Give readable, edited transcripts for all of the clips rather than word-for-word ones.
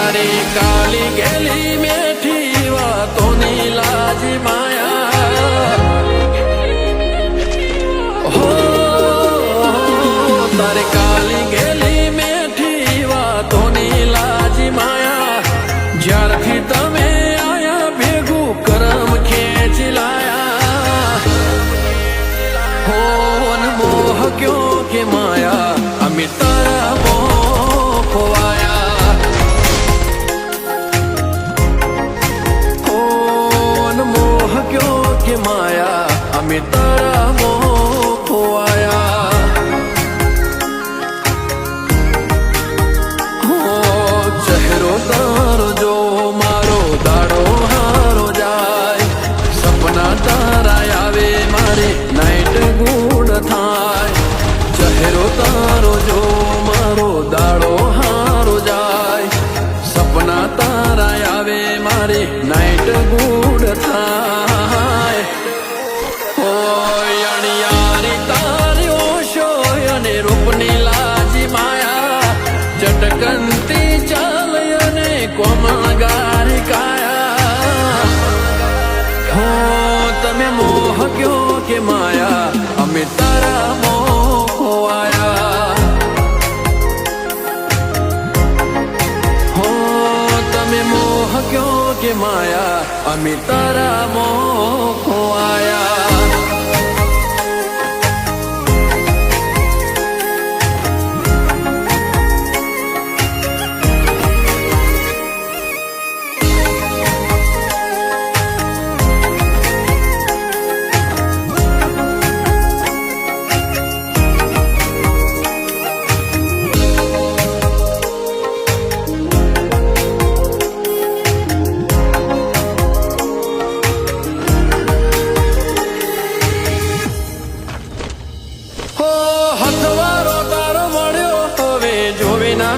તારી કાલી ગેલી મેઠી વાતોની લાજ માયા હો તારી કાલી ગેલી મેઠી વાતોની લાજ માયા જ્યારથી તમે આયા ભેગું કરમ ખેંચી લાયા હો અનમોહ ક્યો કે માયા અમે તારા મોહ ખોવાયા હો અનમોહ ક્યો કે માયા અમે તારા મોહ ખોવાયા હો ચહેરો તારો જો મારો દાડો હારો જાય સપના તારા આવે મારે નાઈટ ગુણ થાય ચહેરો તારો જો મારો દાડો હારો જાય સપના તારા આવે મારે નાઈટ ગુણ થાય ઓય અણિયારી તારી ઓશો અને રૂપની લાજી માયા ચટકનતી ચાલ અને કોમળ ગારી કાયા હો તમે મોહ ક્યો કે માયા અમે તારા મોહ ખોવાયા હો તમે મોહ ક્યો કે માયા અમે તારા મોહ ખોવાયા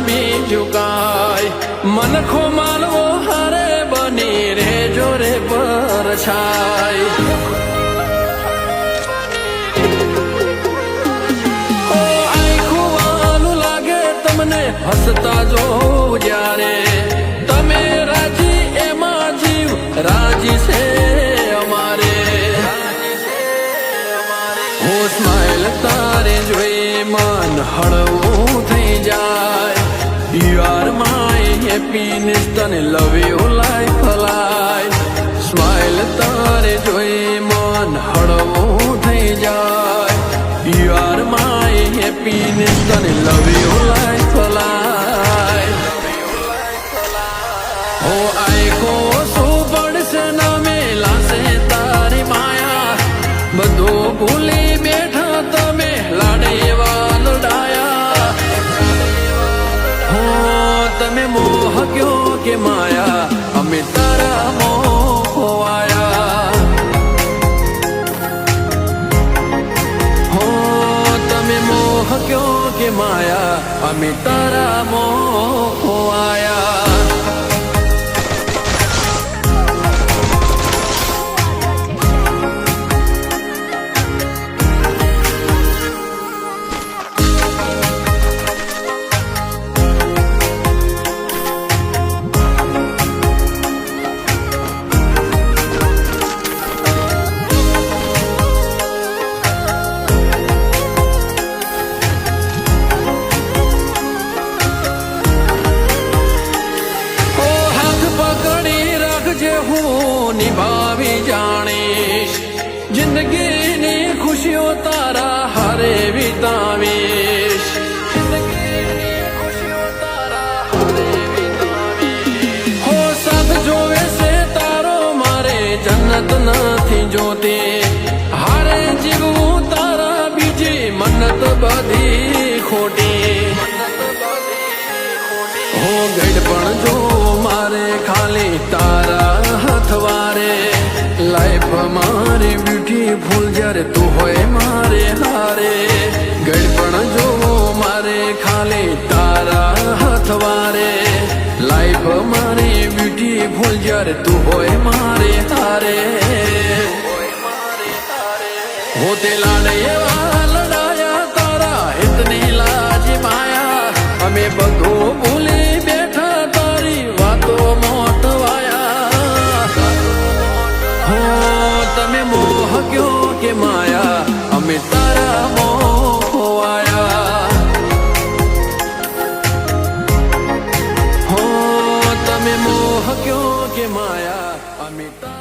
બીજું કાય મનખો માલવો હારે બની રે જોરે પર છાય આખું વાલું લાગે તમને હસતા જો જ્યારે તમે રાજી એમાં જીવ રાજી છે અમારે હો સ્માઈલ તારે જોઈ મન હળવું થઈ જાય You are my happiness તને love you life alive Smile તારે જોઈ મન હળવું થઈ જાય You are my happiness તને love you life alive હો આખો શું પડશે ના મેલાશે તારી માયા બધું ભૂલી બેઠા તમે લાડે વાલડાયા તમે મોહ ક્યો કે માયા અમે તારા મોહ ખોવાયા હો તમે મોહ ક્યો કે માયા અમે તારા મોહ ખોવાયા હું નિભાવી જાણીશ જિંદગીની ખુશીઓ તારા હારે વિતાવીશ હો સાથ જોવે છે તારો મારે જન્નત નથી જોતી હારે જીવવું તારા બીજી મન્નત બધી ખોટી હો ગઢપણ જો મારે ખાલી તારા હથવારે લાઈફ મારી બ્યુટીફુલ જ્યારે તું હોય મારે હારે ગઢપણ જો મારે ખાલી તારા હથવારે લાઈફ મારી બ્યુટીફુલ જ્યારે તું હોય મારે હારે હોતે લાડ એવા લડાયા તારા ઇતની લાજ માયા અમે બધું ભૂલી બેઠા તારી કે માયા અમે તારા મોહ ખોવાયા હો તમે મોહ કયો કે માયા અમે તારા